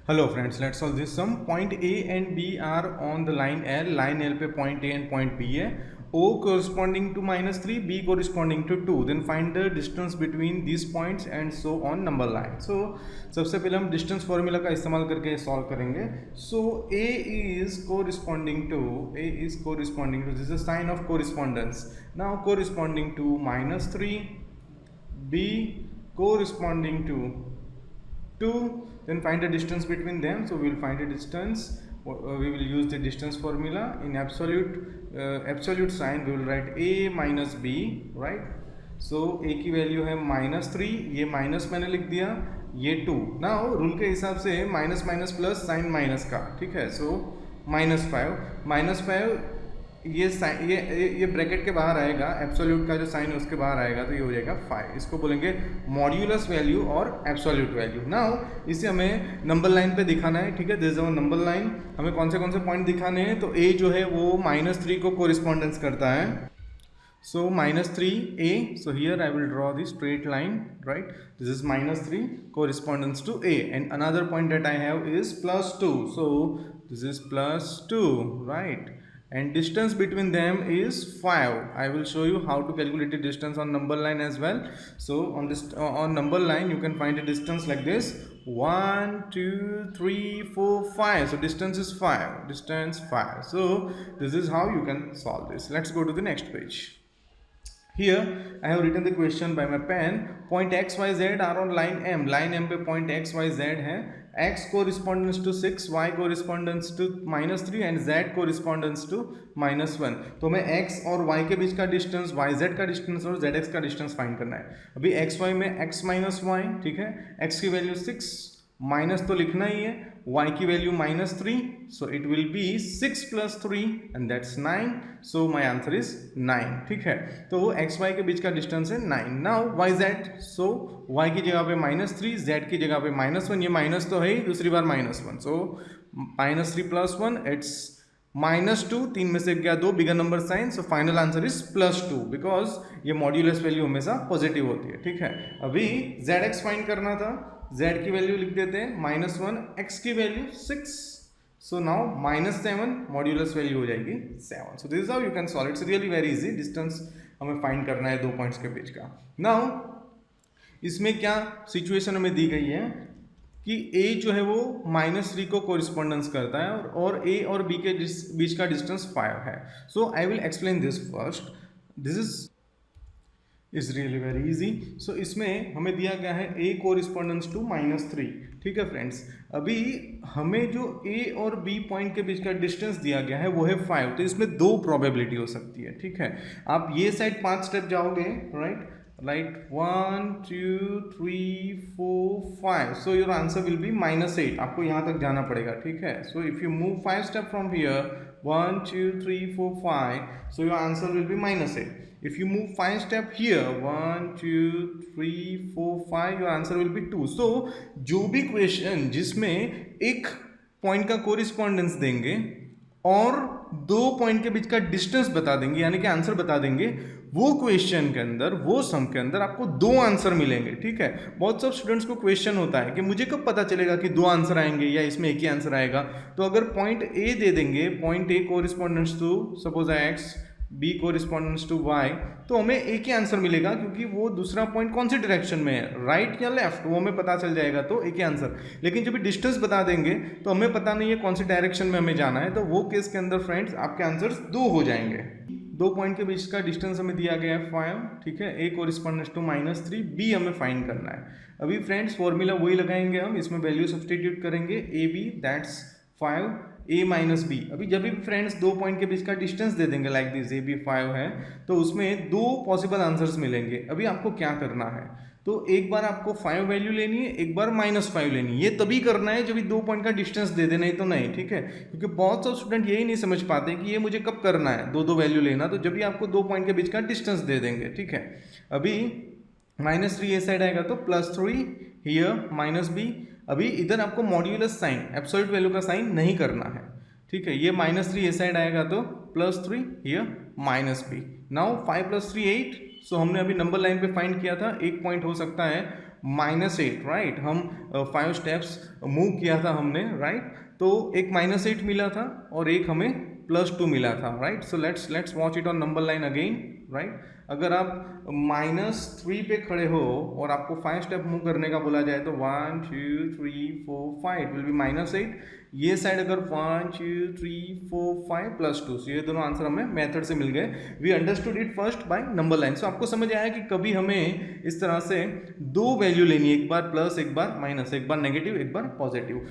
Hello friends, let's solve this sum. Point A and B are on the line L. Line L पे point A and point B है. O corresponding to -3, B corresponding to 2. Then find the distance between these points and so on number line. So सबसे पहले हम distance formula का इस्तेमाल करके solve करेंगे. So A is corresponding to this is a sign of correspondence. Now corresponding to -3, B corresponding to 2, then find the distance between them. So we will find the distance, we will use the distance formula. In absolute sign we will write a minus b, right? So a की value है -3, ये minus मैंने लिख दिया, ये 2. Now rule के हिसाब से minus minus plus sign minus का, ठीक है. सो -5 ये ब्रैकेट के बाहर आएगा, एब्सोल्यूट का जो साइन है उसके बाहर आएगा, तो ये हो जाएगा 5. इसको बोलेंगे मॉड्यूलस वैल्यू और एब्सोल्यूट वैल्यू. नाउ इसे हमें नंबर लाइन पे दिखाना है, ठीक है. This is our number line. हमें कौन से पॉइंट दिखाने हैं, तो ए जो है वो -3 को कोरिस्पॉन्डेंस करता है. So -3a, so here I will draw the straight line, right? This is -3 correspondence to a, and another point that I have is +2, so this is +2, right? And distance between them is 5. I will show you how to calculate the distance on number line as well. So on this on number line you can find the distance like this: 1 2 3 4 5. So distance is 5. So this is how you can solve this. Let's go to the next page. Here I have written the question by my pen. Point x y z are on line M. Line M पे point x y z है. x corresponds to 6, y corresponds to -3 and z corresponds to -1. तो हमें x और y के बीच का distance, yz का distance और zx का डिस्टेंस फाइंड करना है. अभी x y में x माइनस y, ठीक है. x की वैल्यू 6, माइनस तो लिखना ही है, y की value -3, so it will be 6 + 3 and that's 9. So my answer is 9, ठीक है. तो x y के बीच का डिस्टेंस है 9. नाउ y z, सो y की जगह पे -3, z की जगह पे -1. ये माइनस तो है ही, दूसरी बार -1. सो -3 + 1 इट्स -2. 3 में से गया 2, bigger number sign. So final answer is +2 because ये मॉड्यूलस वैल्यू हमेशा पॉजिटिव होती है, ठीक है. अभी zx फाइंड करना था. z की वैल्यू लिख देते हैं -1, x की value 6. So now -7 modulus value हो जाएगी 7. So this is how you can solve. It's really very easy. Distance हमें फाइंड करना है 2 पॉइंट्स के बीच का. नाउ इसमें क्या सिचुएशन हमें दी गई है कि a जो है वो -3 को कोरिस्पॉन्डेंस करता है और a और b के बीच का डिस्टेंस 5 है. So I will explain this first. This is really very easy. So इसमें हमें दिया गया है a कोरिस्पॉन्डेंस टू -3, ठीक है फ्रेंड्स. अभी हमें जो a और b पॉइंट के बीच का डिस्टेंस दिया गया है वो है 5. तो इसमें 2 प्रोबेबिलिटी हो सकती है, ठीक है. आप ये साइड 5 स्टेप जाओगे, right. 1 2 3 4 5. So your answer will be -8. आपको यहाँ तक जाना पड़ेगा, ठीक है. So if you move 5 step from here, 1 2 3 4 5, so your answer will be -8. If you move 5 step here, 1 2 3 4 5, your answer will be 2. So जो भी क्वेश्चन जिसमें एक पॉइंट का कोरिस्पॉन्डेंस देंगे और 2 पॉइंट के बीच का डिस्टेंस बता देंगे, यानी कि आंसर बता देंगे, वो क्वेश्चन के अंदर, वो सम के अंदर आपको 2 आंसर मिलेंगे, ठीक है. बहुत सब स्टूडेंट्स को क्वेश्चन होता है कि मुझे कब पता चलेगा कि 2 आंसर आएंगे या इसमें एक ही आंसर आएगा. तो अगर पॉइंट ए दे देंगे, point A correspondence to suppose X, B correspondence to Y, तो हमें एक ही आंसर मिलेगा क्योंकि वो दूसरा पॉइंट कौन सी डायरेक्शन में है, राइट या लेफ्ट, वो हमें पता चल जाएगा, तो एक ही आंसर. लेकिन जब भी डिस्टेंस बता देंगे तो हमें पता नहीं है कौन सी डायरेक्शन में हमें जाना है, तो वो केस के अंदर फ्रेंड्स आपके आंसर्स 2 हो जाएंगे. 2 पॉइंट के बीच का डिस्टेंस हमें दिया गया है 5, ठीक है. a कोरिस्पॉन्डेंस टू -3, b हमें फाइंड करना है. अभी फ्रेंड्स फॉर्मूला वही लगाएंगे हम, इसमें वैल्यू सब्सटीट्यूट करेंगे. a b that's 5, a minus B. अभी जब भी फ्रेंड्स 2 पॉइंट के बीच का डिस्टेंस दे देंगे लाइक दिस, a b 5 है, तो उसमें 2 पॉसिबल आंसर्स मिलेंगे. अभी आपको क्या करना है, तो एक बार आपको 5 वैल्यू लेनी है, एक बार -5 लेनी है. ये तभी करना है जब भी 2 पॉइंट का डिस्टेंस दे देना, तो नहीं, ठीक है. क्योंकि बहुत सारे स्टूडेंट यही नहीं समझ पाते कि ये मुझे कब करना है, 2 वैल्यू लेना. तो जब भी आपको 2 पॉइंट के बीच का डिस्टेंस दे देंगे, ठीक है. अभी -3 ये साइड आएगा तो +3 हियर -b. अभी इधर आपको मॉड्यूलस साइन, एब्सोल्यूट वैल्यू का साइन नहीं करना है, ठीक है. ये -3 ये साइड आएगा तो +3 हियर -b. नाउ 5 + 3 8. सो हमने अभी नंबर लाइन पे फाइंड किया था, एक पॉइंट हो सकता है -8, राइट। हम 5 स्टेप्स मूव किया था हमने, राइट। तो एक -8 मिला था और एक हमें +2 मिला था, right. So let's watch it on number line again, right. अगर आप -3 पे खड़े हो और आपको 5 स्टेप मूव करने का बोला जाए तो 1 2 3 4 5 विल बी -8। ये साइड अगर 1 2 3 4 5 +2, सो ये दोनों आंसर हमें मेथड से मिल गए। We understood it first by number line. So आपको समझ आया कि कभी हमें इस तरह से दो वैल्यू लेनी है, एक बार प्लस एक बार माइनस, एक बार नेगेटिव एक बार पॉजिटिव।